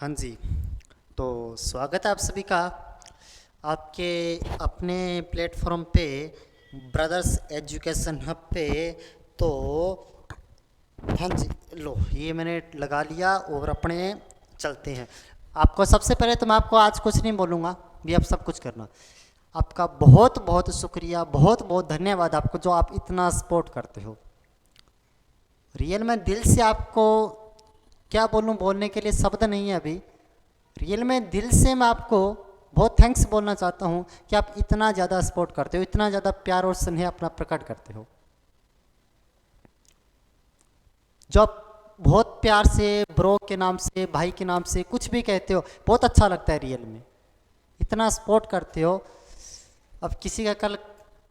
हाँ जी। तो स्वागत है आप सभी का आपके अपने प्लेटफॉर्म पे ब्रदर्स एजुकेशन हब पे। तो हाँ जी, लो ये मैंने लगा लिया और अपने चलते हैं। आपको सबसे पहले तो मैं आपको आज कुछ नहीं बोलूँगा, भी आप सब कुछ करना। आपका बहुत बहुत शुक्रिया, बहुत बहुत धन्यवाद आपको जो आप इतना सपोर्ट करते हो। रियल में दिल से आपको क्या बोलूं, बोलने के लिए शब्द नहीं है अभी। रियल में दिल से मैं आपको बहुत थैंक्स बोलना चाहता हूं कि आप इतना ज़्यादा सपोर्ट करते हो, इतना ज़्यादा प्यार और स्नेह अपना प्रकट करते हो। जो आप बहुत प्यार से ब्रो के नाम से, भाई के नाम से कुछ भी कहते हो, बहुत अच्छा लगता है रियल में। इतना सपोर्ट करते हो। अब किसी का कल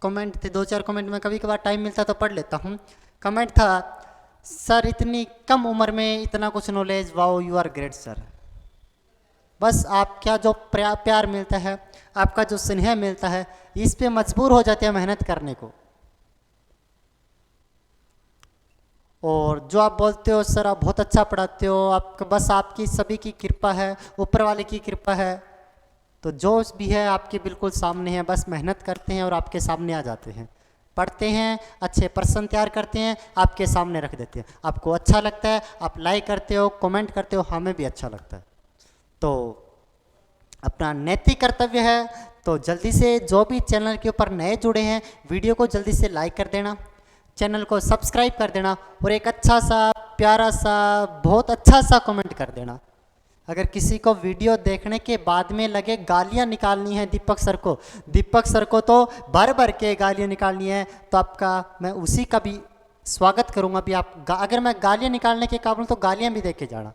कमेंट थे, दो चार कमेंट में कभी कभार टाइम मिलता तो पढ़ लेता हूँ। कमेंट था, सर इतनी कम उम्र में इतना कुछ knowledge, wow you are great sir. बस आपका जो प्यार मिलता है, आपका जो स्नेह मिलता है, इस पे मजबूर हो जाते हैं मेहनत करने को। और जो आप बोलते हो सर आप बहुत अच्छा पढ़ाते हो, आप बस आपकी सभी की कृपा है, ऊपर वाले की कृपा है। तो जो भी है आपके बिल्कुल सामने है, बस मेहनत करते हैं और आपके सामने आ जाते हैं। पढ़ते हैं, अच्छे प्रश्न तैयार करते हैं, आपके सामने रख देते हैं। आपको अच्छा लगता है, आप लाइक करते हो, कमेंट करते हो, हमें भी अच्छा लगता है। तो अपना नैतिक कर्तव्य है। तो जल्दी से जो भी चैनल के ऊपर नए जुड़े हैं, वीडियो को जल्दी से लाइक कर देना, चैनल को सब्सक्राइब कर देना और एक अच्छा सा प्यारा सा बहुत अच्छा सा कमेंट कर देना। अगर किसी को वीडियो देखने के बाद में लगे गालियां निकालनी है दीपक सर को तो भर भर के गालियां निकालनी है, तो आपका मैं उसी का भी स्वागत करूंगा। भी आप अगर मैं गालियां निकालने के काबिल तो गालियां भी दे के जाना।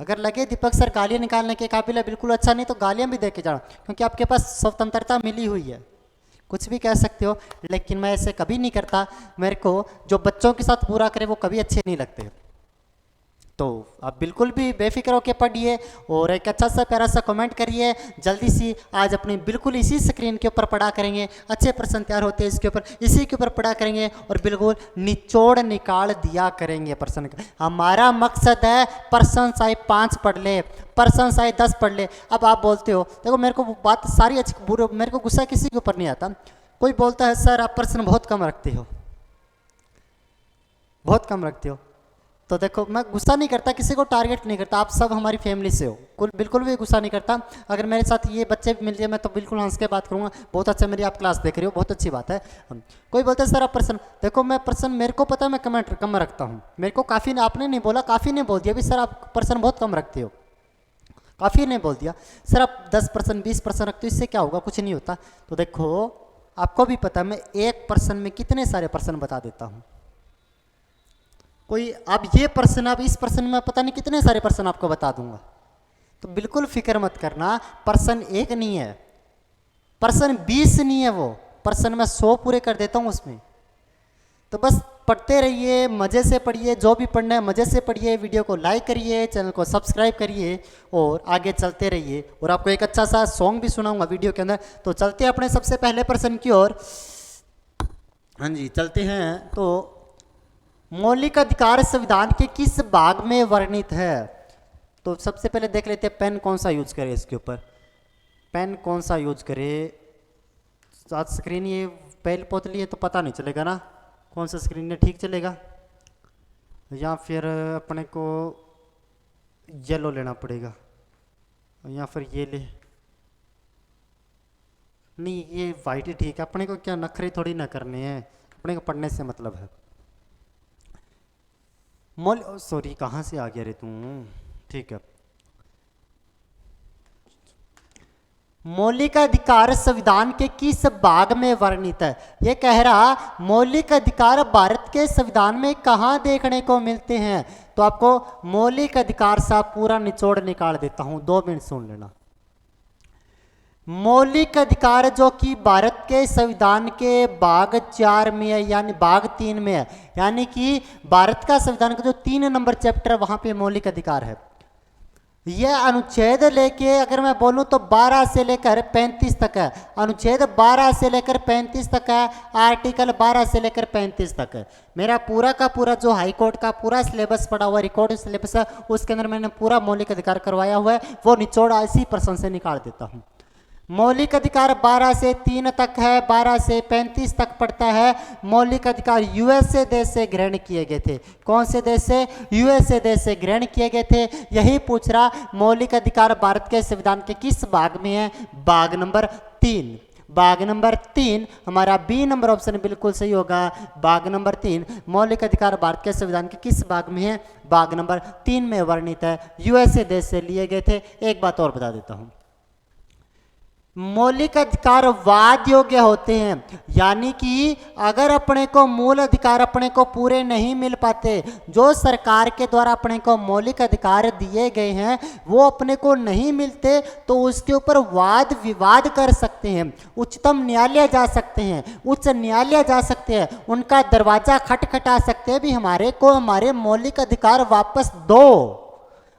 अगर लगे दीपक सर गालियां निकालने के काबिल है, बिल्कुल अच्छा नहीं, तो गालियां भी दे के जाना, क्योंकि आपके पास स्वतंत्रता मिली हुई है। कुछ भी कह सकते हो, लेकिन मैं ऐसे कभी नहीं करता। मेरे को जो बच्चों के साथ बुरा करे वो कभी अच्छे नहीं लगते। तो आप बिल्कुल भी बेफिक्र होकर पढ़िए और एक अच्छा सा प्यारा सा कमेंट करिए। जल्दी सी आज अपने बिल्कुल इसी स्क्रीन के ऊपर पढ़ा करेंगे, अच्छे प्रश्न तैयार होते हैं इसके ऊपर, इसी के ऊपर पढ़ा करेंगे और बिल्कुल निचोड़ निकाल दिया करेंगे प्रश्न का। हमारा मकसद है प्रश्न चाहे 5 पढ़ ले, प्रश्न चाहे 10 पढ़ ले। अब आप बोलते हो, देखो मेरे को बात सारी अच्छी बुरे, मेरे को गुस्सा किसी के ऊपर नहीं आता। कोई बोलता है सर आप प्रश्न बहुत कम रखते हो, बहुत कम रखते हो। तो देखो मैं गुस्सा नहीं करता, किसी को टारगेट नहीं करता, आप सब हमारी फैमिली से हो, कुल बिल्कुल भी गुस्सा नहीं करता। अगर मेरे साथ ये बच्चे भी मिल जाए मैं तो बिल्कुल हंस के बात करूंगा, बहुत अच्छा मेरी आप क्लास देख रहे हो, बहुत अच्छी बात है। कोई बोलते हैं सर आप पर्सन, देखो मैं पर्सन मेरे को पता है मैं कमेंट कम रखता हूँ, मेरे को काफ़ी आपने नहीं बोला, काफ़ी ने बोल दिया भी सर आप पर्सन बहुत कम रखते हो, काफ़ी ने बोल दिया सर आप 10% 20% रखते हो, इससे क्या होगा, कुछ नहीं होता। तो देखो आपको भी पता है मैं एक पर्सन में कितने सारे पर्सन बता देता हूँ। कोई अब ये पर्सन, अब इस पर्सन में पता नहीं कितने सारे पर्सन आपको बता दूंगा। तो बिल्कुल फिक्र मत करना, पर्सन एक नहीं है, पर्सन 20 नहीं है, वो पर्सन मैं 100 पूरे कर देता हूँ उसमें। तो बस पढ़ते रहिए, मज़े से पढ़िए, जो भी पढ़ना है मज़े से पढ़िए, वीडियो को लाइक करिए, चैनल को सब्सक्राइब करिए और आगे चलते रहिए। और आपको एक अच्छा सा सॉन्ग भी सुनाऊंगा वीडियो के अंदर। तो चलते हैं अपने सबसे पहले पर्सन की ओर। हाँ जी चलते हैं। तो मौलिक अधिकार संविधान के किस भाग में वर्णित है? तो सबसे पहले देख लेते हैं पेन कौन सा यूज करे, इसके ऊपर पेन कौन सा यूज करे। आज स्क्रीन ये पहले पोतली है तो पता नहीं चलेगा ना कौन सा स्क्रीन है, ठीक चलेगा या फिर अपने को येलो लेना पड़ेगा या फिर ये ले, नहीं ये वाइट ही ठीक है। अपने को क्या नखरे थोड़ी ना करने हैं, अपने को पढ़ने से मतलब है। सॉरी कहाँ से आ गया रे तू, ठीक है। मौलिक अधिकार संविधान के किस भाग में वर्णित है? ये कह रहा मौलिक अधिकार भारत के संविधान में कहाँ देखने को मिलते हैं। तो आपको मौलिक अधिकार सा पूरा निचोड़ निकाल देता हूं, 2 मिनट सुन लेना। मौलिक अधिकार जो कि भारत के संविधान के भाग 4 में है, यानी भाग 3 में है, यानी कि भारत का संविधान का जो 3 नंबर चैप्टर है वहां पे मौलिक अधिकार है। यह अनुच्छेद लेके अगर मैं बोलूं तो 12 से लेकर 35 तक है। अनुच्छेद 12 से लेकर 35 तक है, आर्टिकल 12 से लेकर 35 तक है। मेरा पूरा का पूरा जो हाई कोर्ट का पूरा सिलेबस पड़ा हुआ रिकॉर्ड सिलेबस है, उसके अंदर मैंने पूरा मौलिक अधिकार करवाया हुआ है, वो निचोड़ इसी प्रश्न से निकाल देता हूँ। मौलिक अधिकार 12 से 3 तक है, 12 से 35 तक पड़ता है। मौलिक अधिकार यूएसए देश से ग्रहण किए गए थे। कौन से देश से? यूएसए देश से ग्रहण किए गए थे। यही पूछ रहा, मौलिक अधिकार भारत के संविधान के किस भाग में है? भाग नंबर 3। भाग नंबर 3 हमारा बी नंबर ऑप्शन बिल्कुल सही होगा। भाग नंबर 3 मौलिक अधिकार भारत के संविधान के किस भाग में है? भाग नंबर 3 में वर्णित है। यूएसए देश से लिए गए थे। एक बात और बता देता हूं, मौलिक अधिकार वाद योग्य होते हैं, यानी कि अगर अपने को मूल अधिकार अपने को पूरे नहीं मिल पाते, जो सरकार के द्वारा अपने को मौलिक अधिकार दिए गए हैं वो अपने को नहीं मिलते, तो उसके ऊपर वाद विवाद कर सकते हैं, उच्चतम न्यायालय जा सकते हैं, उच्च न्यायालय जा सकते हैं, उनका दरवाजा खटखटा सकते हैं, भी हमारे को हमारे मौलिक अधिकार वापस दो।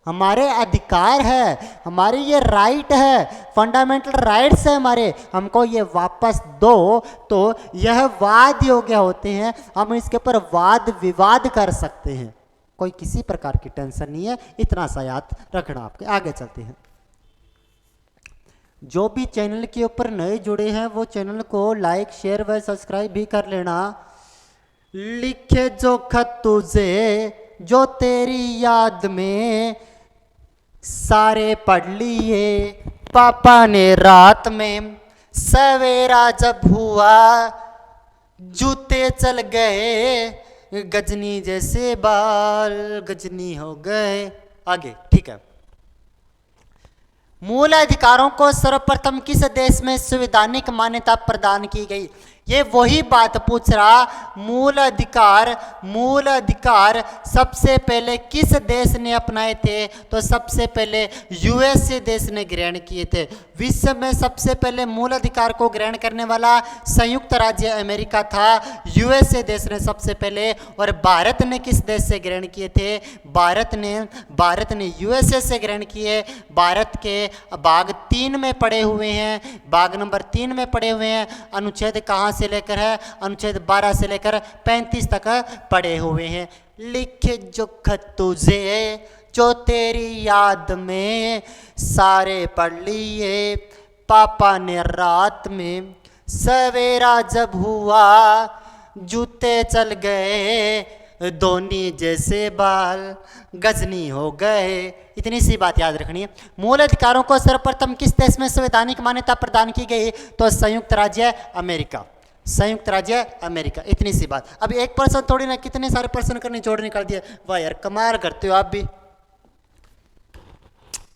हमारे अधिकार है, हमारी ये राइट है, फंडामेंटल राइट्स है हमारे, हमको ये वापस दो। तो यह वाद योग्य होते हैं, हम इसके ऊपर वाद विवाद कर सकते हैं। कोई किसी प्रकार की टेंशन नहीं है, इतना सा याद रखना। आपके आगे चलते हैं। जो भी चैनल के ऊपर नए जुड़े हैं वो चैनल को लाइक शेयर व सब्सक्राइब भी कर लेना। लिखे जो खत तुझे जो तेरी याद में, सारे पढ़ लिए पापा ने रात में, सवेरा जब हुआ जूते चल गए, गजनी जैसे बाल गजनी हो गए। आगे ठीक है। मूल अधिकारों को सर्वप्रथम किस देश में संवैधानिक मान्यता प्रदान की गई? ये वही बात पूछ रहा, मूल अधिकार सबसे पहले किस देश ने अपनाए थे? तो सबसे पहले यूएसए देश ने ग्रहण किए थे। विश्व में सबसे पहले मूल अधिकार को ग्रहण करने वाला संयुक्त राज्य अमेरिका था, यूएसए देश ने सबसे पहले। और भारत ने किस देश से ग्रहण किए थे? भारत ने यूएसए से ग्रहण किए। भारत के भाग 3 में पड़े हुए हैं, भाग नंबर 3 में पड़े हुए हैं। अनुच्छेद कहाँ से लेकर है? अनुच्छेद 12 से लेकर 35 तक पड़े हुए हैं। लिखे जो खत तुझे जो तेरी याद में, सारे पढ़ लिए पापा ने रात में, सवेरा जब हुआ जूते चल गए, धोनी जैसे बाल गजनी हो गए। इतनी सी बात याद रखनी है। मूल अधिकारों को सर्वप्रथम किस देश में संवैधानिक मान्यता प्रदान की गई? तो संयुक्त राज्य अमेरिका, संयुक्त राज्य अमेरिका। इतनी सी बात। अब एक प्रश्न थोड़ी ना, कितने सारे प्रश्न करने जोड़ निकाल दिए। वाह यार, कमाल करते हो आप भी।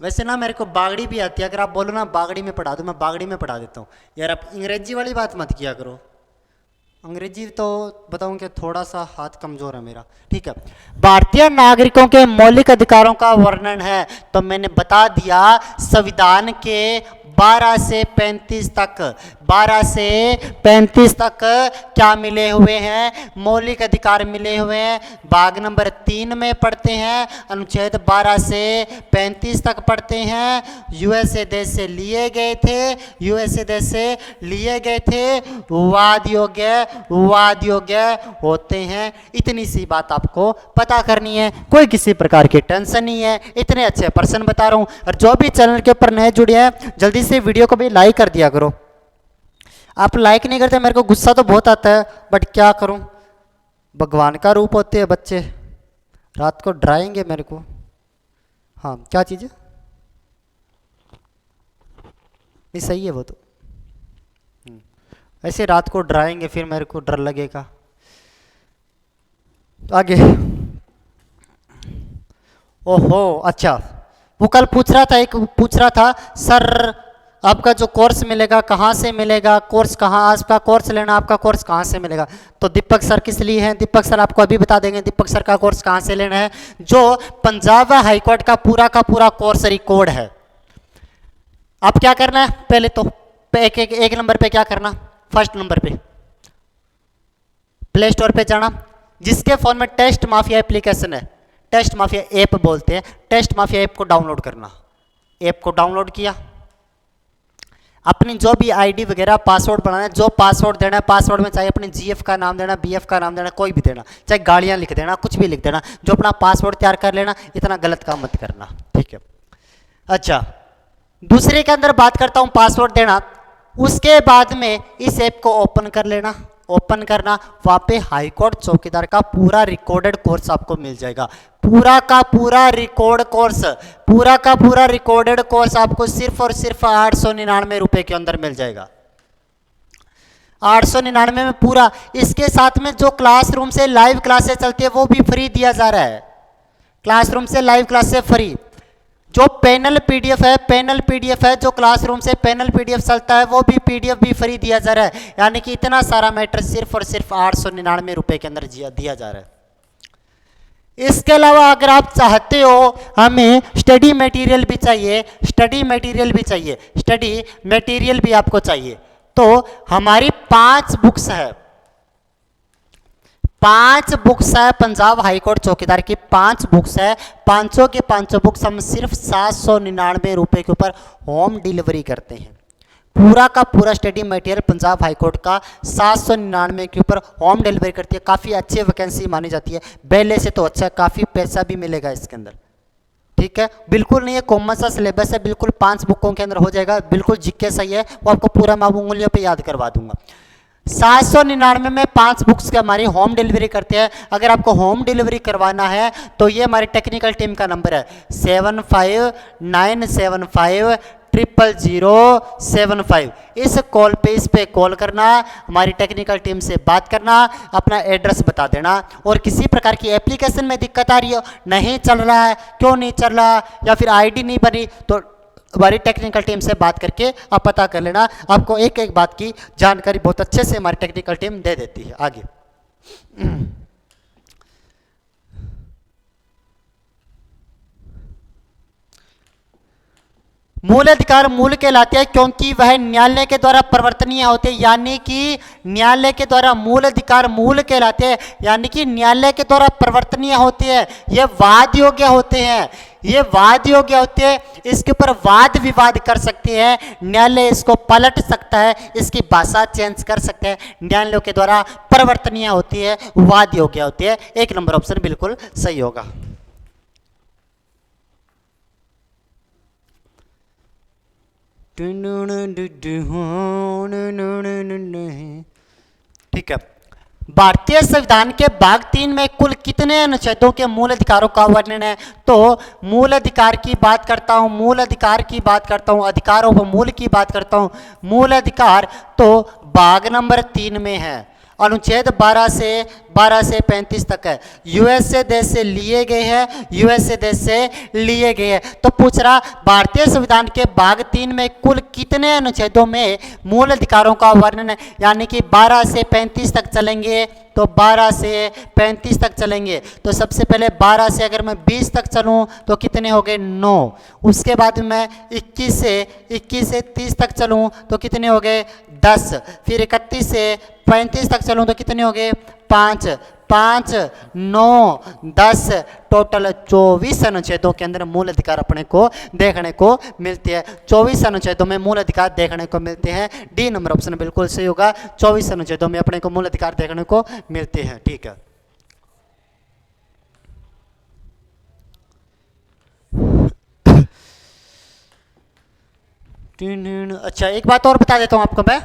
वैसे ना मेरे को बागड़ी भी आती है, अगर आप बोलो ना बागड़ी में पढ़ा दो, मैं बागड़ी में पढ़ा देता हूँ। यार आप अंग्रेजी वाली बात मत किया करो, अंग्रेजी तो बताऊं कि थोड़ा सा हाथ कमजोर है मेरा। ठीक है। भारतीय नागरिकों के मौलिक अधिकारों का वर्णन है, तो मैंने बता दिया संविधान के 12 से 35 तक, 12 से 35 तक क्या मिले हुए हैं? मौलिक अधिकार मिले हुए हैं। भाग नंबर 3 में पढ़ते हैं, अनुच्छेद 12 से 35 तक पढ़ते हैं। यूएसए देश से लिए गए थे, यूएसए देश से लिए गए थे। वाद योग्य होते हैं। इतनी सी बात आपको पता करनी है, कोई किसी प्रकार की टेंशन नहीं है। इतने अच्छे प्रश्न बता रहा हूं। और जो भी चैनल के ऊपर नए जुड़े हैं जल्दी से वीडियो को भी लाइक कर दिया करो। आप लाइक नहीं करते, मेरे को गुस्सा तो बहुत आता है, बट क्या करूं, भगवान का रूप होते हैं बच्चे। रात को डराएंगे मेरे को। हाँ, क्या चीज़ है? नहीं सही है वो तो, ऐसे रात को डराएंगे फिर मेरे को डर लगेगा। आगे। ओहो अच्छा, वो कल पूछ रहा था सर आपका जो कोर्स मिलेगा कहाँ से मिलेगा, कोर्स कहाँ, आपका कोर्स लेना, आपका कोर्स कहाँ से मिलेगा? तो दीपक सर किस लिए हैं? दीपक सर आपको अभी बता देंगे दीपक सर का कोर्स कहाँ से लेना है। जो पंजाब हाईकोर्ट का पूरा कोर्स रिकॉर्ड है। आप क्या करना है, पहले तो एक नंबर पे क्या करना, फर्स्ट नंबर पे प्ले स्टोर पे जाना, जिसके फोन में टेस्ट माफिया एप्लीकेशन है, टेस्ट माफिया ऐप बोलते हैं, टेस्ट माफिया ऐप को डाउनलोड करना। ऐप को डाउनलोड किया, अपनी जो भी आईडी वगैरह पासवर्ड बनाना है, जो पासवर्ड देना है, पासवर्ड में चाहे अपने जीएफ का नाम देना, बीएफ का नाम देना, कोई भी देना, चाहे गाड़ियाँ लिख देना, कुछ भी लिख देना, जो अपना पासवर्ड तैयार कर लेना, इतना गलत काम मत करना, ठीक है। अच्छा, दूसरे के अंदर बात करता हूँ पासवर्ड देना, उसके बाद में इस ऐप को ओपन कर लेना, ओपन करना, वहाँ पे हाईकोर्ट चौकीदार का पूरा रिकॉर्डेड कोर्स आपको मिल जाएगा, पूरा का पूरा रिकॉर्ड कोर्स, पूरा का पूरा रिकॉर्डेड कोर्स आपको सिर्फ और सिर्फ 899 रुपये के अंदर मिल जाएगा, 899 में पूरा। इसके साथ में जो क्लासरूम से लाइव क्लासेस चलती है वो भी फ्री दिया जा रहा है, क्लासरूम से लाइव क्लासेस फ्री। जो पैनल पीडीएफ है, पैनल पीडीएफ है, जो क्लासरूम से पैनल पीडीएफ चलता है वो भी पीडीएफ भी फ्री दिया जा रहा है, यानी कि इतना सारा मैटर सिर्फ और सिर्फ 899 रुपये के अंदर दिया जा रहा है। इसके अलावा अगर आप चाहते हो हमें स्टडी मटेरियल भी चाहिए, स्टडी मटेरियल भी चाहिए, स्टडी मटेरियल भी आपको चाहिए, तो हमारी 5 बुक्स है, 5 बुक्स है, पंजाब हाईकोर्ट चौकीदार की 5 बुक्स है, 500 के 500 बुक्स हम सिर्फ 799 रुपये के ऊपर होम डिलीवरी करते हैं। पूरा का पूरा स्टडी मटेरियल पंजाब हाईकोर्ट का 799 के ऊपर होम डिलीवरी करती है, काफ़ी अच्छी वैकेंसी मानी जाती है, पहले से तो अच्छा, काफ़ी पैसा भी मिलेगा इसके अंदर, ठीक है। बिल्कुल नहीं है कॉमर्स का सिलेबस है, बिल्कुल 5 बुकों के अंदर हो जाएगा, बिल्कुल जीके सही है, वो आपको पूरा मैं उंगलियों पे याद करवा दूंगा। 799 में 5 बुक्स की हमारी होम डिलीवरी करते हैं। अगर आपको होम डिलीवरी करवाना है तो ये हमारी टेक्निकल टीम का नंबर है 7597500075। इस कॉल पे, इस पे कॉल करना, हमारी टेक्निकल टीम से बात करना, अपना एड्रेस बता देना, और किसी प्रकार की एप्लीकेशन में दिक्कत आ रही हो, नहीं चल रहा है, क्यों नहीं चल रहा, या फिर आईडी नहीं बनी, तो हमारी टेक्निकल टीम से बात करके आप पता कर लेना। आपको एक एक बात की जानकारी बहुत अच्छे से हमारी टेक्निकल टीम दे देती है। आगे मूल अधिकार मूल कहलाते हैं क्योंकि वह न्यायालय के द्वारा परिवर्तनीय होते हैं, यानी कि न्यायालय के द्वारा मूल अधिकार मूल कहलाते हैं, यानी कि न्यायालय के द्वारा परिवर्तनीय होते हैं, ये वाद योग्य होते हैं, ये वाद योग्य होते हैं, इसके ऊपर वाद विवाद कर सकते हैं, न्यायालय इसको पलट सकता है, इसकी भाषा चेंज कर सकते हैं, न्यायालयों के द्वारा परिवर्तनीय होती है, वाद योग्य होती है। 1 नंबर ऑप्शन बिल्कुल सही होगा। ठीक है, भारतीय संविधान के भाग 3 में कुल कितने अनुच्छेदों के मूल अधिकारों का वर्णन है? तो मूल अधिकार की बात करता हूं, मूल अधिकार की बात करता हूं, अधिकारों व मूल की बात करता हूं। मूल अधिकार तो भाग नंबर 3 में है, अनुच्छेद 12 से 35 तक है, यूएसए देश से लिए गए हैं, यूएसए देश से लिए गए हैं। तो पूछ रहा भारतीय संविधान के भाग 3 में कुल कितने अनुच्छेदों में मूल अधिकारों का वर्णन है, यानी कि 12 से 35 तक चलेंगे, तो 12 से 35 तक चलेंगे। तो सबसे पहले 12 से अगर मैं 20 तक चलूं तो कितने हो गए? 9। उसके बाद मैं 21 से 30 तक चलूं तो कितने हो गए? 10। फिर 31 से 35 तक चलूं तो कितने हो गए? 5, 9, 10, टोटल 24 अनुच्छेदों के अंदर मूल अधिकार अपने को देखने को मिलते हैं। 24 अनुच्छेदों में मूल अधिकार देखने को मिलते हैं। डी नंबर ऑप्शन बिल्कुल सही होगा। 24 अनुच्छेदों में अपने को मूल अधिकार देखने को मिलते हैं। ठीक है, अच्छा एक बात और बता देता हूं आपको मैं,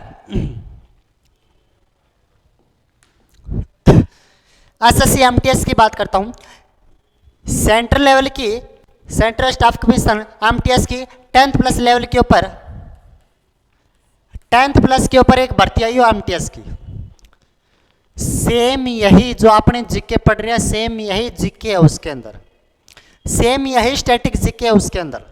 एसएससी एमटीएस की बात करता हूं। सेंट्रल लेवल की, सेंट्रल स्टाफ कमीशन एमटीएस की 10th प्लस लेवल के ऊपर, 10th प्लस के ऊपर एक भर्ती आई हो एमटीएस की। सेम यही जो आपने जीके पढ़ रहे हैं, सेम यही जीके है उसके अंदर, सेम यही स्टैटिक जीके है उसके अंदर।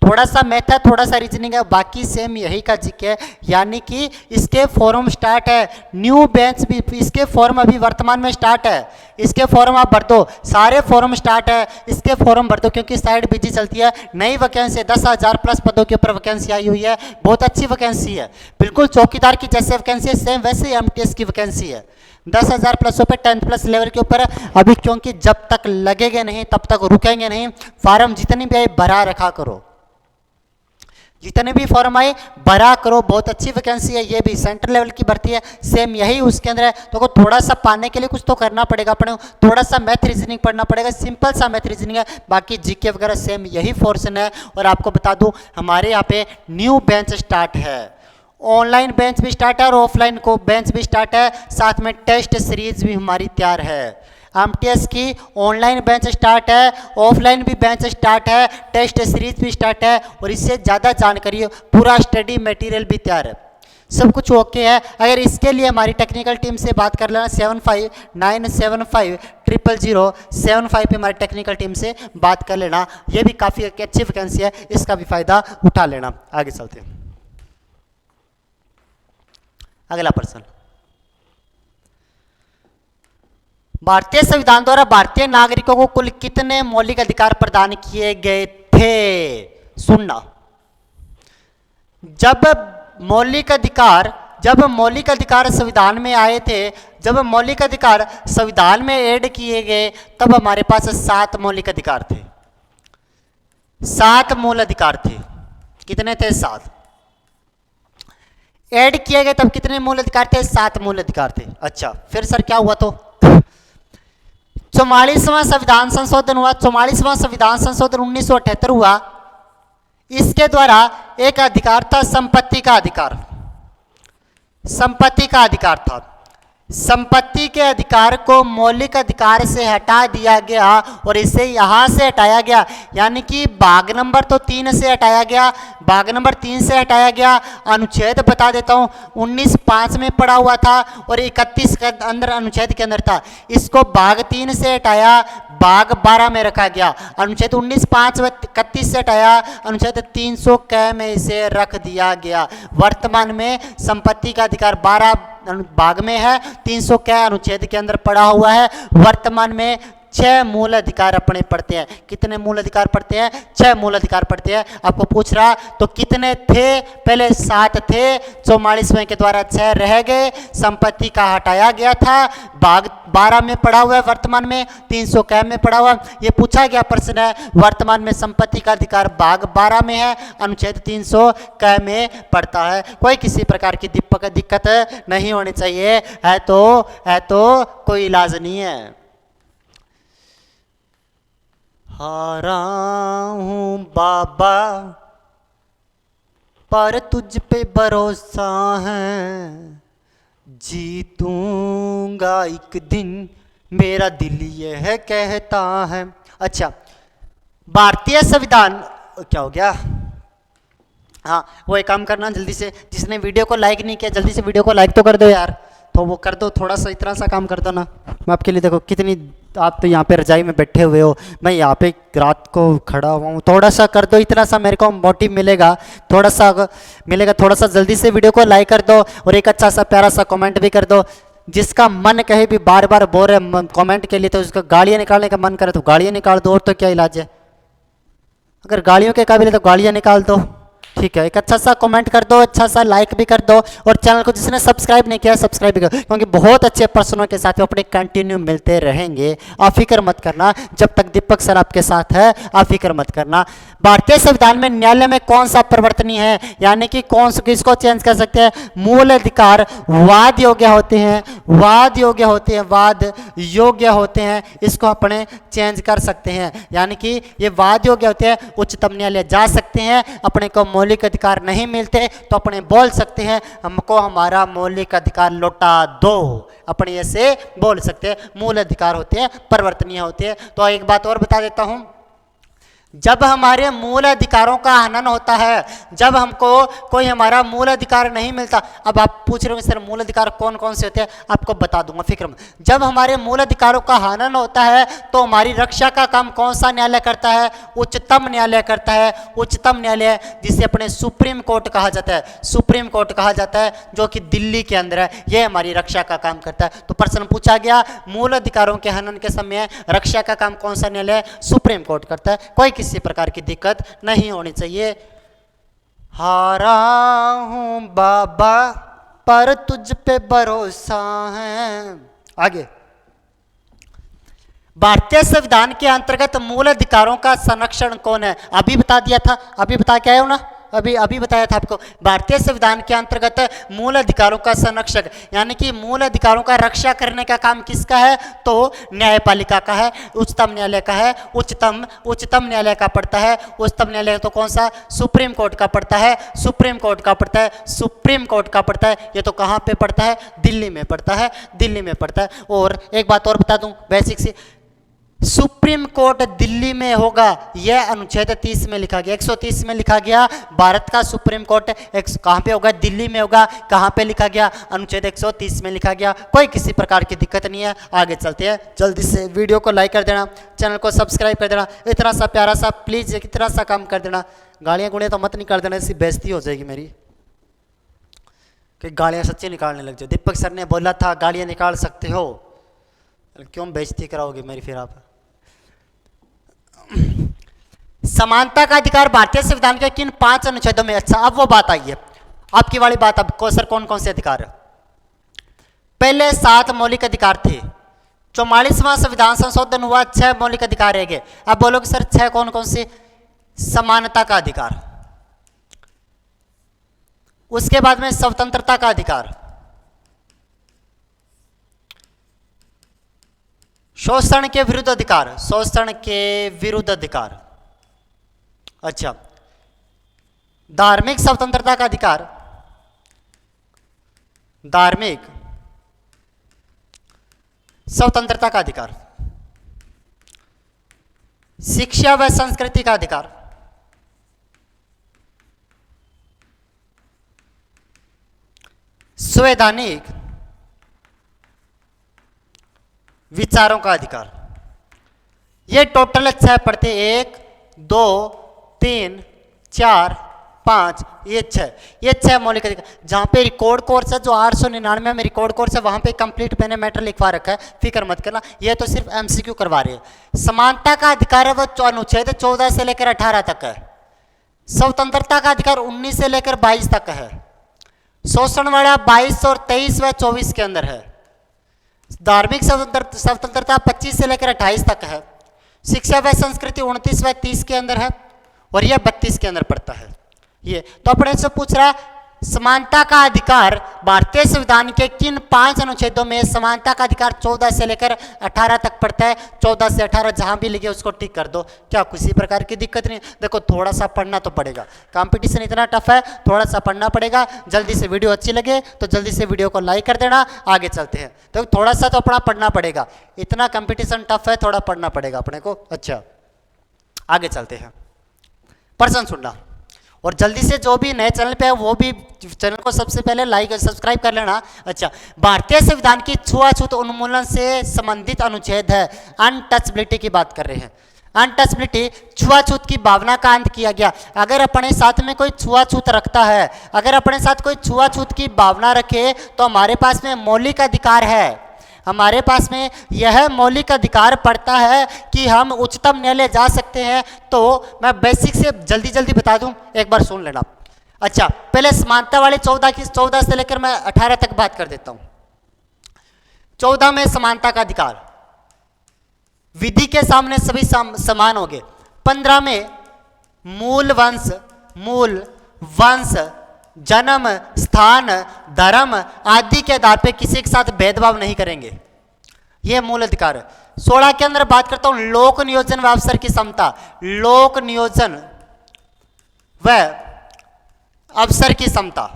थोड़ा सा मैथ है, थोड़ा सा रीजनिंग है, बाकी सेम यही का जीके है। यानी कि इसके फॉर्म स्टार्ट है, न्यू बेंच भी इसके फॉर्म अभी वर्तमान में स्टार्ट है। इसके फॉर्म आप भर दो, सारे फॉर्म स्टार्ट है, इसके फॉर्म भर दो क्योंकि साइड बिजी चलती है। नई वैकेंसी 10,000 प्लस पदों के ऊपर वैकेंसी आई हुई है, बहुत अच्छी वैकेंसी है, बिल्कुल चौकीदार की जैसे वैकेंसी है सेम वैसे ही एमटीएस की वैकेंसी है। 10,000 प्लसों पे 10th प्लस लेवल के ऊपर अभी, क्योंकि जब तक लगेंगे नहीं तब तक रुकेंगे नहीं। फार्म जितनी भी आए भरा रखा करो, जितने भी फॉर्म आए भरा करो, बहुत अच्छी वैकेंसी है, ये भी सेंट्रल लेवल की भर्ती है, सेम यही उसके अंदर है। तो थोड़ा सा पाने के लिए कुछ तो करना पड़ेगा अपने, थोड़ा सा मैथ रीजनिंग पढ़ना पड़ेगा, सिंपल सा मैथ रीजनिंग है, बाकी जीके वगैरह सेम यही पोर्शन है। और आपको बता दूं हमारे यहाँ पे न्यू बैच स्टार्ट है, ऑनलाइन बेंच भी स्टार्ट है और ऑफलाइन को बेंच भी स्टार्ट है, साथ में टेस्ट सीरीज भी हमारी तैयार है। एमटीएस की ऑनलाइन बेंच स्टार्ट है, ऑफलाइन भी बेंच स्टार्ट है, टेस्ट सीरीज भी स्टार्ट है, और इससे ज़्यादा जानकारी पूरा स्टडी मटेरियल भी तैयार है, सब कुछ ओके है। अगर इसके लिए हमारी टेक्निकल टीम से बात कर लेना, 7597500755 पे हमारी टेक्निकल टीम से बात कर लेना, ये भी काफ़ी अच्छी वैकेंसी है, इसका भी फायदा उठा लेना। आगे चलते हैं, अगला प्रश्न, भारतीय संविधान द्वारा भारतीय नागरिकों को कुल कितने मौलिक अधिकार प्रदान किए गए थे? सुनना, जब मौलिक अधिकार संविधान में आए थे, जब मौलिक अधिकार संविधान में ऐड किए गए, तब हमारे पास 7 मौलिक अधिकार थे, 7 मूल अधिकार थे। कितने थे? 7। ऐड किए गए तब कितने मूल अधिकार थे? 7 मूल अधिकार थे। अच्छा, फिर सर क्या हुआ? तो 44वां संविधान संशोधन हुआ, 44वां संविधान संशोधन 1978 हुआ। इसके द्वारा एक अधिकार था संपत्ति का अधिकार, संपत्ति का अधिकार था। संपत्ति के अधिकार को मौलिक अधिकार से हटा दिया गया और इसे यहां से हटाया गया, यानी कि भाग नंबर तो 3 से हटाया गया, भाग नंबर 3 से हटाया गया। अनुच्छेद बता देता हूं, 19(5) में पड़ा हुआ था और 31 के अंदर अनुच्छेद के अंदर था। इसको भाग 3 से हटाया, भाग 12 में रखा गया। अनुच्छेद 19(5) व 31 से हटाया, अनुच्छेद 300 क में इसे रख दिया गया। वर्तमान में संपत्ति का अधिकार 12 भाग में है, 300 क अनुच्छेद के अंदर पड़ा हुआ है। वर्तमान में 6 मूल अधिकार अपने पढ़ते हैं। कितने मूल अधिकार पढ़ते हैं? 6 मूल अधिकार पढ़ते हैं। आपको पूछ रहा तो कितने थे? पहले 7 थे, 44वें के द्वारा 6 रह गए, संपत्ति का हटाया गया था, भाग 12 में पड़ा हुआ है, वर्तमान में 300 क में पड़ा हुआ। ये पूछा गया प्रश्न है, वर्तमान में संपत्ति का अधिकार भाग 12 में है, अनुच्छेद 300 क में पड़ता है। कोई किसी प्रकार की दिक्कत नहीं होनी चाहिए, है तो कोई इलाज नहीं है। हारा हूं बाबा पर तुझ पे भरोसा है, जीतूंगा एक दिन मेरा दिल यह कहता है। अच्छा, भारतीय संविधान क्या हो गया? हाँ, वो एक काम करना जल्दी से, जिसने वीडियो को लाइक नहीं किया जल्दी से वीडियो को लाइक तो कर दो यार, तो वो कर दो, थोड़ा सा इतना सा काम कर दो ना। मैं आपके लिए, देखो कितनी, आप तो यहाँ पे रजाई में बैठे हुए हो, मैं यहाँ पे रात को खड़ा हुआ हूँ, थोड़ा सा कर दो, इतना सा मेरे को मोटिव मिलेगा, थोड़ा सा मिलेगा। थोड़ा सा जल्दी से वीडियो को लाइक कर दो और एक अच्छा सा प्यारा सा कमेंट भी कर दो। जिसका मन कहे भी बार बार बोल रहे कमेंट के लिए, तो उसका गालियाँ निकालने का मन करे तो गालियाँ निकाल दो, और तो क्या इलाज है। अगर गालियों के काबिल है तो गालियाँ निकाल दो, ठीक है। एक अच्छा सा कमेंट कर दो, अच्छा सा लाइक भी कर दो, और चैनल को जिसने सब्सक्राइब नहीं किया सब्सक्राइब भी करो, क्योंकि बहुत अच्छे प्रश्नों के साथ अपने कंटिन्यू मिलते रहेंगे। आप फिक्र मत करना, जब तक दीपक सर आपके साथ है आप फिक्र मत करना। भारतीय संविधान में न्यायालय में कौन सा परिवर्तनीय है, यानी कि कौन सा, किसको चेंज कर सकते हैं? मूल अधिकार वाद योग्य होते हैं, वाद योग्य होते हैं, वाद योग्य होते हैं, इसको अपने चेंज कर सकते हैं, यानी कि ये वाद योग्य होते हैं। उच्चतम न्यायालय जा सकते हैं, अपने को मौलिक अधिकार नहीं मिलते तो अपने बोल सकते हैं हमको हमारा मौलिक अधिकार लौटा दो, अपने ऐसे बोल सकते हैं। मूल अधिकार होते हैं, परिवर्तनीय होते हैं। तो एक बात और बता देता हूं, जब हमारे मूल अधिकारों का हनन होता है, जब हमको कोई हमारा मूल अधिकार नहीं मिलता, अब आप पूछ रहे हो सर मूल अधिकार कौन कौन से होते हैं, आपको बता दूंगा, फिक्र मत। जब हमारे मूल अधिकारों का हनन होता है तो हमारी रक्षा का काम कौन सा न्यायालय करता है? उच्चतम न्यायालय करता है। उच्चतम न्यायालय जिसे अपने सुप्रीम कोर्ट कहा जाता है, सुप्रीम कोर्ट कहा जाता है, जो कि दिल्ली के अंदर है, यह हमारी रक्षा का काम करता है। तो प्रश्न पूछा गया, मूल अधिकारों के हनन के समय रक्षा का काम कौन सा न्यायालय? सुप्रीम कोर्ट करता है। कोई किसी प्रकार की दिक्कत नहीं होनी चाहिए। हारा हूं बाबा पर तुझ पे भरोसा है। आगे, भारतीय संविधान के अंतर्गत मूल अधिकारों का संरक्षण कौन है? अभी बता दिया था, अभी बता के आए हो ना, अभी अभी बताया था आपको, भारतीय संविधान के अंतर्गत मूल अधिकारों का संरक्षक, यानी कि मूल अधिकारों का रक्षा करने का काम किसका है, तो न्यायपालिका का है, उच्चतम न्यायालय का है। उच्चतम न्यायालय का पड़ता है। उच्चतम न्यायालय तो कौन सा, सुप्रीम कोर्ट का पड़ता है। सुप्रीम कोर्ट का पड़ता है, सुप्रीम कोर्ट का पड़ता है। ये तो कहाँ पे पड़ता है, दिल्ली में पड़ता है, दिल्ली में पड़ता है। और एक बात और बता दूं बेसिक सी, सुप्रीम कोर्ट दिल्ली में होगा, यह अनुच्छेद 30 में लिखा गया, 130 में लिखा गया। भारत का सुप्रीम कोर्ट कहाँ पे होगा, दिल्ली में होगा। कहाँ पे लिखा गया, अनुच्छेद 130 में लिखा गया। कोई किसी प्रकार की दिक्कत नहीं है। आगे चलते हैं, जल्दी से वीडियो को लाइक कर देना, चैनल को सब्सक्राइब कर देना, इतना सा प्यारा सा प्लीज इतना सा काम कर देना। गालियाँ गुड़ियाँ तो मत निकाल देना, इससे बेइज्जती हो जाएगी मेरी, कि गालियाँ सच्ची निकालने लग जाओ। दीपक सर ने बोला था गालियाँ निकाल सकते हो, क्यों बेइज्जती कराओगे मेरी फिर आप। समानता का अधिकार भारतीय संविधान के किन 5 अनुच्छेदों में, अच्छा अब वो बात आई है, आपकी वाली बात। अब को सर कौन कौन से अधिकार है, पहले 7 मौलिक अधिकार थे, 44वां संविधान संशोधन हुआ, 6 मौलिक अधिकार रह गए। अब बोलोगे सर 6 कौन कौन से, समानता का अधिकार, उसके बाद में स्वतंत्रता का अधिकार, शोषण के विरुद्ध अधिकार, शोषण के विरुद्ध अधिकार, अच्छा धार्मिक स्वतंत्रता का अधिकार, धार्मिक स्वतंत्रता का अधिकार, शिक्षा व संस्कृति का अधिकार, संवैधानिक विचारों का अधिकार। ये टोटल 6 पढ़ते, 1 2 3 4 5, ये 6 मौलिक अधिकार। जहाँ पे रिकॉर्ड कोर्स है, जो 899 में रिकॉर्ड कोर्स है, वहाँ पे कंप्लीट मैंने मैटर लिखवा रखा है, फिक्र मत करना। ये तो सिर्फ एमसीक्यू करवा रहे हैं। समानता का अधिकार है वो अनुच्छेद 14 से लेकर 18 तक है। स्वतंत्रता का अधिकार 19 से लेकर 22 तक है। शोषण वाला 22 और 23 व 24 के अंदर है। धार्मिक स्वतंत्रता 25 से लेकर 28 तक है। शिक्षा व संस्कृति 29 व 30 के अंदर है, और यह 32 के अंदर पड़ता है। ये तो अपने से पूछ रहा है समानता का अधिकार भारतीय संविधान के किन 5 अनुच्छेदों में समानता का अधिकार 14 से लेकर 18 तक पड़ता है। 14 से 18 जहां भी लिखे उसको टिक कर दो, क्या किसी प्रकार की दिक्कत नहीं। देखो थोड़ा सा पढ़ना तो पड़ेगा, कंपटीशन इतना टफ है, थोड़ा सा पढ़ना पड़ेगा। जल्दी से वीडियो अच्छी लगे तो जल्दी से वीडियो को लाइक कर देना। आगे चलते हैं, तो थोड़ा सा तो अपना पढ़ना पड़ेगा, इतना कंपटीशन टफ है, थोड़ा पढ़ना पड़ेगा अपने को। अच्छा आगे चलते हैं, प्रश्न सुनना, और जल्दी से जो भी नए चैनल पे है वो भी चैनल को सबसे पहले लाइक और सब्सक्राइब कर लेना। अच्छा, भारतीय संविधान की छुआछूत उन्मूलन से संबंधित अनुच्छेद है, अनटचबिलिटी की बात कर रहे हैं। अनटचबिलिटी, छुआछूत की भावना का अंत किया गया। अगर अपने साथ में कोई छुआछूत रखता है, अगर अपने साथ कोई छुआछूत की भावना रखे तो हमारे पास में मौलिक अधिकार है, हमारे पास में यह मौलिक अधिकार पड़ता है कि हम उच्चतम न्यायालय जा सकते हैं। तो मैं बेसिक से जल्दी जल्दी बता दूं, एक बार सुन लेना। अच्छा, पहले समानता वाले 14 से लेकर मैं 18 तक बात कर देता हूं। 14 में समानता का अधिकार, विधि के सामने सभी समान होंगे। 15 में मूल वंश, जन्म, स्थान, धर्म आदि के आधार पर किसी के साथ भेदभाव नहीं करेंगे, यह मूल अधिकार है। 16 के अंदर बात करता हूं लोक नियोजन व अवसर की समता, लोक नियोजन व अवसर की समता,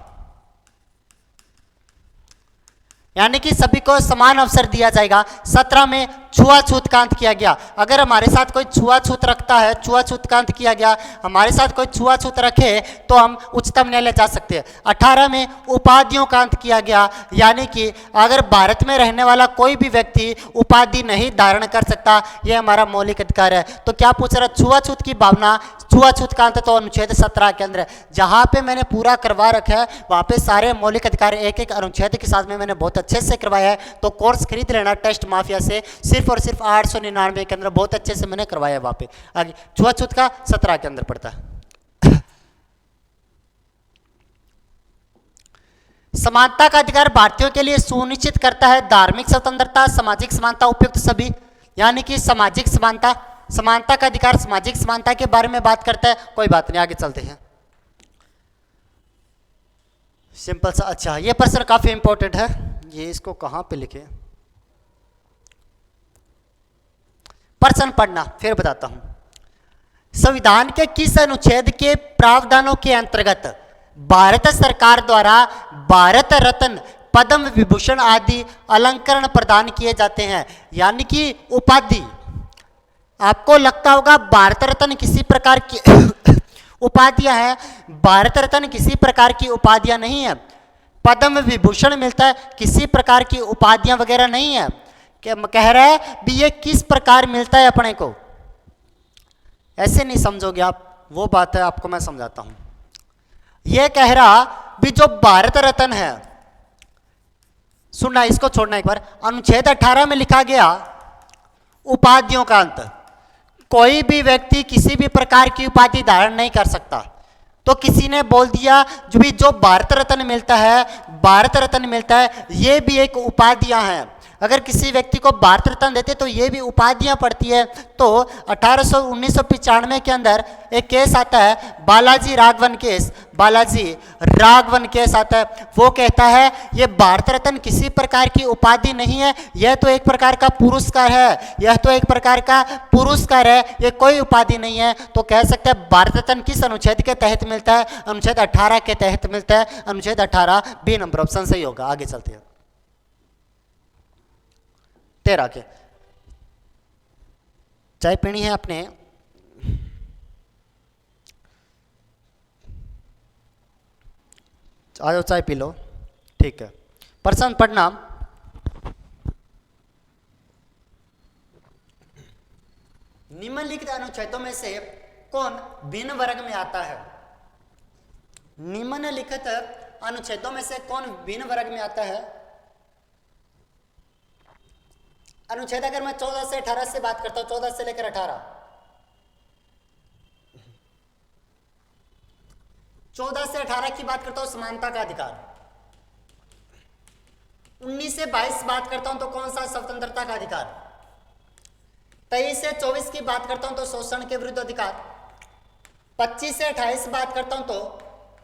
यानी कि सभी को समान अवसर दिया जाएगा। 17 में छुआछूत का अंत किया गया। अगर हमारे साथ कोई छुआछूत रखता है, छुआछूत का अंत किया गया, हमारे साथ कोई छुआछूत रखे तो हम उच्चतम न्यायालय जा सकते हैं। 18 में उपाधियों का अंत किया गया, यानी कि अगर भारत में रहने वाला कोई भी व्यक्ति उपाधि नहीं धारण कर सकता, यह हमारा मौलिक अधिकार है। तो क्या पूछ रहा, छुआछूत की भावना, छुआछूत का अंत तो अनुच्छेद 17 के अंदर है। जहां पे मैंने पूरा करवा रखा है वहां पे सारे मौलिक अधिकार एक एक अनुच्छेद के साथ में मैंने बहुत अच्छे से करवाया है। तो कोर्स खरीद लेना टेस्ट माफिया से, सिर्फ और सिर्फ 899 के अंदर बहुत अच्छे से मैंने करवाया। वहां पे आगे छुआछूत का 17 के अंदर पड़ता है। समानता का अधिकार भारतीयों के लिए सुनिश्चित करता है धार्मिक स्वतंत्रता, सामाजिक समानता, उपयुक्त सभी, यानी कि सामाजिक समानता, समानता का अधिकार सामाजिक समानता के बारे में बात करता है। कोई बात नहीं, आगे चलते हैं। सिंपल सा। अच्छा, ये प्रश्न काफी इंपॉर्टेंट है, ये इसको कहाँ पे लिखे, प्रश्न पढ़ना फिर बताता हूं। संविधान के किस अनुच्छेद के प्रावधानों के अंतर्गत भारत सरकार द्वारा भारत रत्न, पद्म विभूषण आदि अलंकरण प्रदान किए जाते हैं, यानी कि उपाधि। आपको लगता होगा भारत रत्न किसी प्रकार की उपाधियां हैं, भारत रत्न किसी प्रकार की उपाधियां नहीं है। पद्म विभूषण मिलता है, किसी प्रकार की उपाधियां वगैरह नहीं है। कह रहा है भी ये किस प्रकार मिलता है अपने को, ऐसे नहीं समझोगे आप, वो बात है आपको मैं समझाता हूं। ये कह रहा भी जो भारत रत्न है, सुनना, इसको छोड़ना एक बार। अनुच्छेद 18 में लिखा गया उपाधियों का अंत, कोई भी व्यक्ति किसी भी प्रकार की उपाधि धारण नहीं कर सकता। तो किसी ने बोल दिया जो भारत रत्न मिलता है, भारत रत्न मिलता है, ये भी एक उपाधियां हैं। अगर किसी व्यक्ति को भारत रत्न देते तो ये भी उपाधियां पड़ती है। तो 1995 के अंदर एक केस आता है, बालाजी राघवन केस, बालाजी राघवन केस आता है। वो कहता है ये भारत रत्न किसी प्रकार की उपाधि नहीं है, यह तो एक प्रकार का पुरस्कार है, यह तो एक प्रकार का पुरस्कार है, ये कोई उपाधि नहीं है। तो कह सकते हैं भारत रत्न किस अनुच्छेद के तहत मिलता है? अनुच्छेद 18 के तहत मिलता है। अनुच्छेद 18 बी नंबर ऑप्शन सही होगा। आगे चलते हैं 13 के। चाय पीनी है आपने? आ जाओ चाय पी लो, ठीक है। प्रश्न पढ़ना। निम्नलिखित अनुच्छेदों में से कौन भिन्न वर्ग में आता है? निम्नलिखित अनुच्छेदों में से कौन भिन्न वर्ग में आता है? अनुच्छेद अगर मैं 14 से 18 से बात करता हूं, 14 से लेकर 18, 14 से 18 की बात करता हूं समानता का अधिकार। 19 से 22 बात करता हूं तो कौन सा? स्वतंत्रता का अधिकार। 23 से 24 की बात करता हूं तो शोषण के विरुद्ध अधिकार। 25 से 28 बात करता हूं तो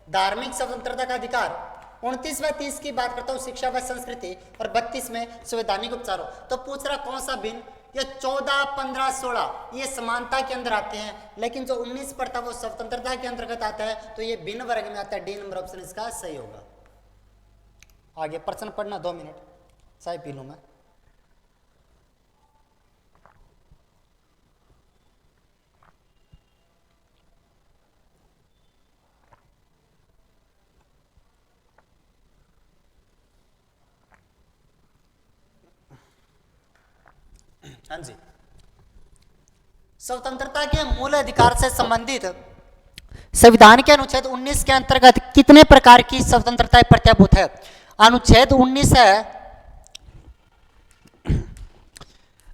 धार्मिक स्वतंत्रता का अधिकार। 29 व 30 की बात करता हूं शिक्षा व संस्कृति, और 32 में संवैधानिक उपचारों। तो पूछ रहा कौन सा भिन्न? ये 14, 15, 16 ये समानता के अंदर आते हैं, लेकिन जो 19 पड़ता है वो स्वतंत्रता के अंतर्गत आता है, तो ये भिन्न वर्ग में आता है। डी नंबर ऑप्शन इसका सही होगा। आगे प्रश्न पढ़ना, 2 मिनट चाय पी लूं मैं। हाँ जी, स्वतंत्रता के मूल अधिकार से संबंधित संविधान के अनुच्छेद 19 के अंतर्गत कितने प्रकार की स्वतंत्रता प्रत्याभूत है? अनुच्छेद 19 है,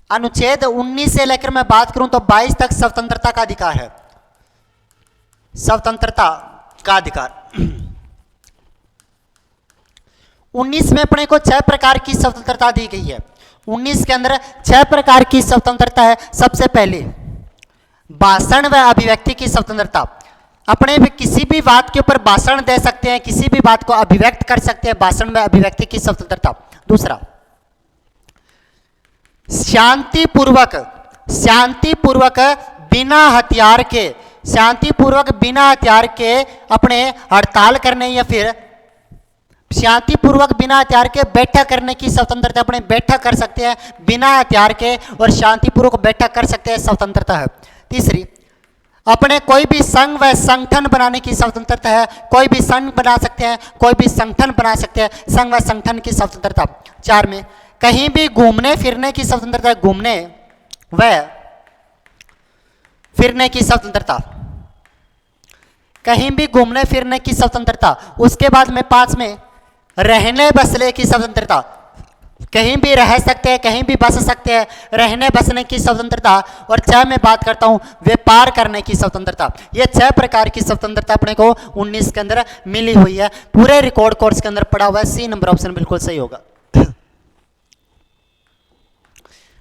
अनुच्छेद 19 से लेकर मैं बात करूं तो 22 तक स्वतंत्रता का अधिकार है। स्वतंत्रता का अधिकार 19 में अपने को 6 प्रकार की स्वतंत्रता दी गई है। 19 के अंदर 6 प्रकार की स्वतंत्रता है। सबसे पहले भाषण व अभिव्यक्ति की स्वतंत्रता, अपने भी किसी भी बात के ऊपर भाषण दे सकते हैं, किसी भी बात को अभिव्यक्त कर सकते हैं, भाषण व अभिव्यक्ति की स्वतंत्रता। दूसरा, शांतिपूर्वक बिना हथियार के अपने हड़ताल करने या फिर शांतिपूर्वक बिना हथियार के बैठक करने की स्वतंत्रता, अपने बैठक कर सकते हैं बिना हथियार के और शांतिपूर्वक बैठक कर सकते हैं, स्वतंत्रता है। तीसरी, अपने कोई भी संघ व संगठन बनाने की स्वतंत्रता है, कोई भी संघ बना सकते हैं, कोई भी संगठन बना सकते हैं, संघ व संगठन की स्वतंत्रता। 4 में कहीं भी घूमने फिरने की स्वतंत्रता, घूमने व फिरने की स्वतंत्रता, कहीं भी घूमने फिरने की स्वतंत्रता। उसके बाद में 5 में रहने बसने की स्वतंत्रता, कहीं भी रह सकते हैं, कहीं भी बस सकते हैं, रहने बसने की स्वतंत्रता। और 6 में बात करता हूं व्यापार करने की स्वतंत्रता। ये 6 प्रकार की स्वतंत्रता अपने को 19 के अंदर मिली हुई है, पूरे रिकॉर्ड कोर्स के अंदर पड़ा हुआ है। सी नंबर ऑप्शन बिल्कुल सही होगा।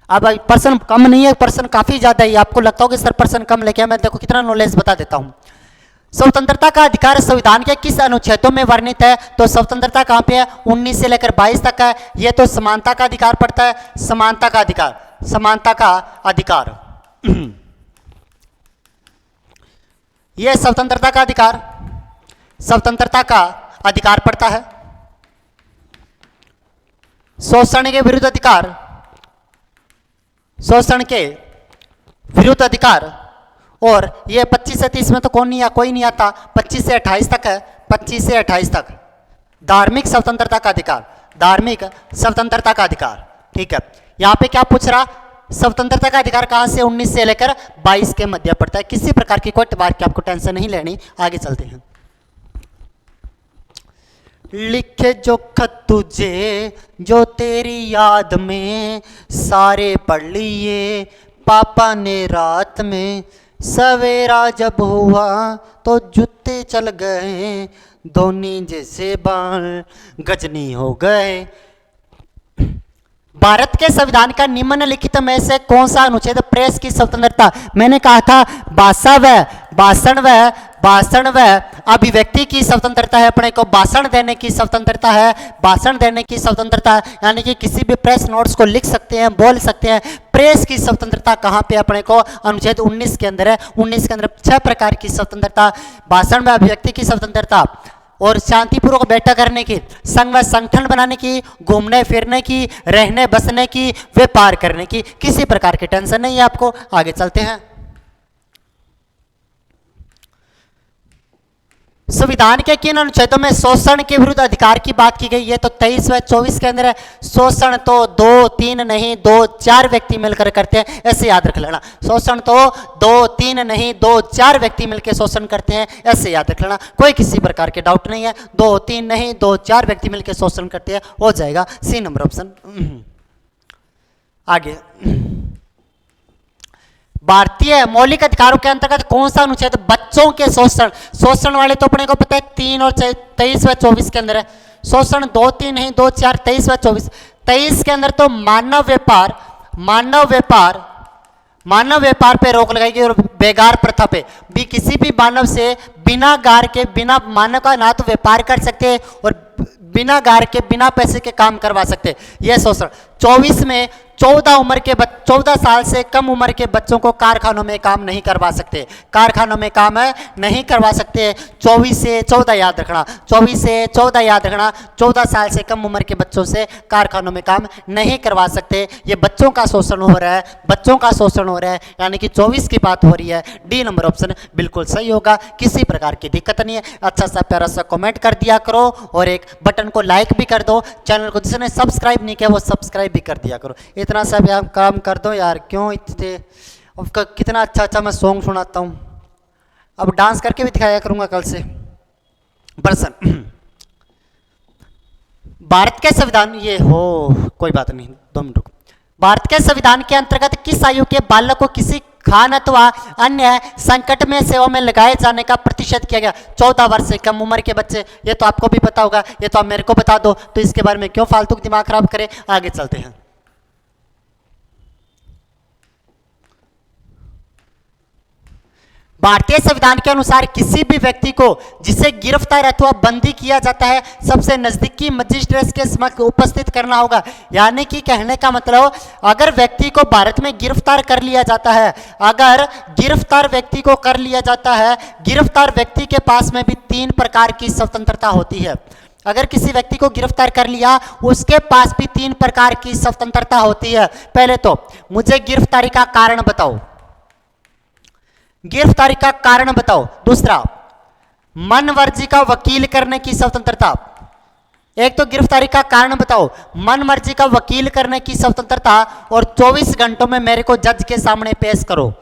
अब प्रश्न कम नहीं है, प्रश्न काफी ज्यादा है। आपको लगता हो कि सर प्रश्न कम लेके मैं देखो कितना नॉलेज बता देता हूं। स्वतंत्रता का अधिकार संविधान के किस अनुच्छेदों में वर्णित है? तो स्वतंत्रता कहां पे है? 19 से लेकर 22 तक है। यह तो समानता का अधिकार पड़ता है, समानता का अधिकार, समानता का अधिकार यह स्वतंत्रता का अधिकार, स्वतंत्रता का अधिकार पड़ता है। शोषण के विरुद्ध अधिकार, शोषण के विरुद्ध अधिकार, और ये 25 से 30 में तो कोई नहीं आता, 25 से 28 तक है, 25 से 28 तक। धार्मिक स्वतंत्रता का अधिकार, धार्मिक स्वतंत्रता का अधिकार, ठीक है। यहां पे क्या पूछ रहा? स्वतंत्रता का अधिकार कहां से? 19 से लेकर 22 के मध्य पड़ता है। किसी प्रकार की कोई बात की आपको टेंशन नहीं लेनी। आगे चलते हैं। लिखे जो खत तुझे जो तेरी याद में, सारे पढ़ लिए पापा ने रात में। सवेरा जब हुआ तो जूते चल गए, धोनी जैसे बाल गजनी हो गए। भारत के संविधान का निम्नलिखित में से कौन सा अनुच्छेद प्रेस की स्वतंत्रता? मैंने कहा था भाषण व अभिव्यक्ति की स्वतंत्रता है, अपने को भाषण देने की स्वतंत्रता है, भाषण देने की स्वतंत्रता है, यानी कि किसी भी प्रेस नोट्स को लिख सकते हैं, बोल सकते हैं। प्रेस की स्वतंत्रता कहां पे अपने को? अनुच्छेद 19 के अंदर है। 19 के अंदर 6 प्रकार की स्वतंत्रता, भाषण व अभिव्यक्ति की स्वतंत्रता, और शांतिपूर्वक बैठक करने की, संघ व संगठन बनाने की, घूमने फिरने की, रहने बसने की, व्यापार करने की। किसी प्रकार की टेंशन नहीं है आपको। आगे चलते हैं। संविधान के किन अनुच्छेदों में शोषण के विरुद्ध अधिकार की बात की गई है? तो 23 व 24 के अंदर है। शोषण तो 2 3 नहीं 2 4 व्यक्ति मिलकर करते हैं, ऐसे याद रख लेना। शोषण तो 2 3 नहीं 2 4 व्यक्ति मिलकर शोषण करते हैं, ऐसे याद रख लेना। कोई किसी प्रकार के डाउट नहीं है। 2 3 नहीं 2 4 व्यक्ति मिलकर शोषण करते हैं, हो जाएगा सी नंबर ऑप्शन। आगे, भारतीय मौलिक अधिकारों के अंतर्गत कौन सा अनुच्छेद बच्चों के शोषण? शोषण वाले तो अपने को पता है 3 और 23 व 24 के अंदर है। शोषण 2 3 नहीं 2 4 23 व 24। 23 के अंदर तो मानव व्यापार पे रोक लगाएगी, और बेगार प्रथा पे भी किसी भी मानव से बिना गार के, बिना मानव का ना तो व्यापार कर सकते और बिना गार के बिना पैसे के काम करवा सकते, यह शोषण। 24 में 14 साल से कम उम्र के बच्चों को कारखानों में काम नहीं करवा सकते, कारखानों में काम नहीं करवा सकते। 24 से 14 याद रखना, 24 से 14 याद रखना। 14 साल से कम उम्र के बच्चों से कारखानों में काम नहीं करवा सकते। ये बच्चों का शोषण हो रहा है, बच्चों का शोषण हो रहा है, यानी कि 24 की बात हो रही है। डी नंबर ऑप्शन बिल्कुल सही होगा, किसी प्रकार की दिक्कत नहीं है। अच्छा सा प्यारा सा कमेंट कर दिया करो, और एक बटन को लाइक भी कर दो। चैनल को जिसने सब्सक्राइब नहीं किया वो सब्सक्राइब भी कर दिया करो। इतना सब यार काम कर दो यार, क्यों इतने। कितना अच्छा अच्छा मैं सॉन्ग सुनाता हूँ, अब डांस करके भी दिखाया करूंगा कल से। बरसन भारत के संविधान, ये हो कोई बात नहीं, 2 मिनट रुको। भारत के संविधान के अंतर्गत किस आयु के बालक को किसी खान अथवा अन्य संकट में सेवा में लगाए जाने का प्रतिशत किया गया? 14 वर्ष से कम उम्र के बच्चे। ये तो आपको भी पता होगा, ये तो आप मेरे को बता दो, तो इसके बारे में क्यों फालतू दिमाग खराब करें। आगे चलते हैं। भारतीय संविधान के अनुसार किसी भी व्यक्ति को जिसे गिरफ्तार अथवा बंदी किया जाता है सबसे नजदीकी मजिस्ट्रेट के समक्ष उपस्थित करना होगा। यानी कि कहने का मतलब, अगर व्यक्ति को भारत में गिरफ्तार कर लिया जाता है, अगर गिरफ्तार व्यक्ति को कर लिया जाता है, गिरफ्तार व्यक्ति के पास में भी 3 प्रकार की स्वतंत्रता होती है। अगर किसी व्यक्ति को गिरफ्तार कर लिया, उसके पास भी 3 प्रकार की स्वतंत्रता होती है। पहले तो मुझे गिरफ्तारी का कारण बताओ, गिरफ्तारी का कारण बताओ। दूसरा, मन मर्जी का वकील करने की स्वतंत्रता। एक तो गिरफ्तारी का कारण बताओ, मन मर्जी का वकील करने की स्वतंत्रता, और 24 घंटों में मेरे को जज के सामने पेश करो।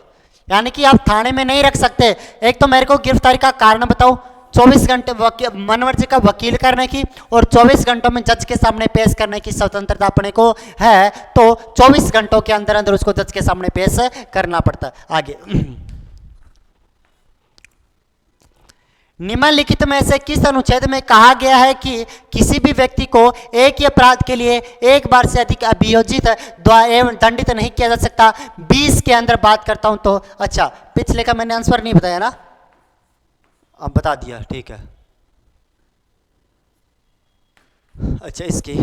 यानी कि आप थाने में नहीं रख सकते। एक तो मेरे को गिरफ्तारी का कारण बताओ, 24 घंटे मन मर्जी का वकील करने की, और 24 घंटों में जज के सामने पेश करने की स्वतंत्रता अपने को है। तो 24 घंटों के अंदर अंदर उसको जज के सामने पेश करना पड़ता है। आगे, निम्नलिखित में से किस अनुच्छेद में कहा गया है कि किसी भी व्यक्ति को एक ही अपराध के लिए एक बार से अधिक अभियोजित एवं दंडित नहीं किया जा सकता? 20 के अंदर बात करता हूं तो, अच्छा पिछले का मैंने आंसर नहीं बताया ना, अब बता दिया, ठीक है। अच्छा इसकी,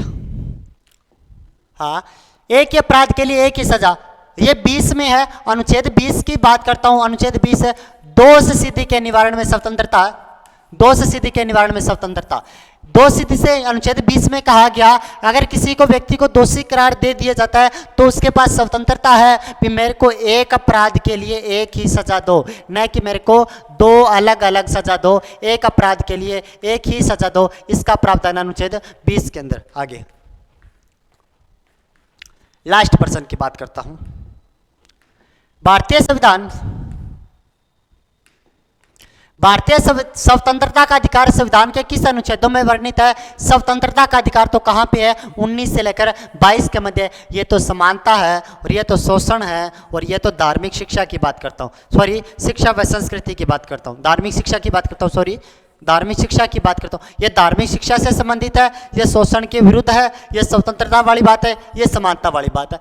हाँ, एक ही अपराध के लिए एक ही सजा, ये 20 में है। अनुच्छेद 20 की बात करता हूं। अनुच्छेद 20 है दोष सिद्धि के निवारण में स्वतंत्रता, दोष सिद्धि के निवारण में स्वतंत्रता। दोष सिद्धि से अनुच्छेद 20 में कहा गया, अगर किसी को व्यक्ति को दोषी करार दे दिया जाता है तो उसके पास स्वतंत्रता है कि मेरे को एक अपराध के लिए एक ही सजा दो, न कि मेरे को दो अलग अलग सजा दो, एक अपराध के लिए एक ही सजा दो। इसका प्रावधान अनुच्छेद 20 के अंदर। आगे लास्ट पर्सन की बात करता हूं। भारतीय संविधान, भारतीय स्वतंत्रता का अधिकार संविधान के किस अनुच्छेदों में वर्णित है? स्वतंत्रता का अधिकार तो कहां पे है? 19 से लेकर 22 के मध्य। ये तो समानता है, और ये तो शोषण है, और ये तो धार्मिक शिक्षा की बात करता हूं, सॉरी शिक्षा व संस्कृति की बात करता हूं, धार्मिक शिक्षा की बात करता हूं, सॉरी धार्मिक शिक्षा की बात करता हूं। ये धार्मिक शिक्षा से संबंधित है, ये शोषण के विरुद्ध है, ये स्वतंत्रता वाली बात है, ये समानता वाली बात है।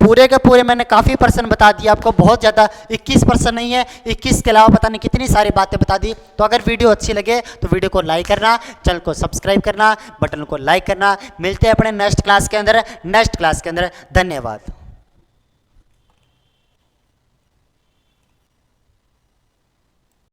पूरे के पूरे मैंने काफ़ी पर्सन बता दिया आपको, बहुत ज़्यादा, 21 पर्सन नहीं है, 21 के अलावा पता नहीं कितनी सारी बातें बता दी। तो अगर वीडियो अच्छी लगे तो वीडियो को लाइक करना, चैनल को सब्सक्राइब करना, बटन को लाइक करना। मिलते हैं अपने नेक्स्ट क्लास के अंदर, नेक्स्ट क्लास के अंदर। धन्यवाद।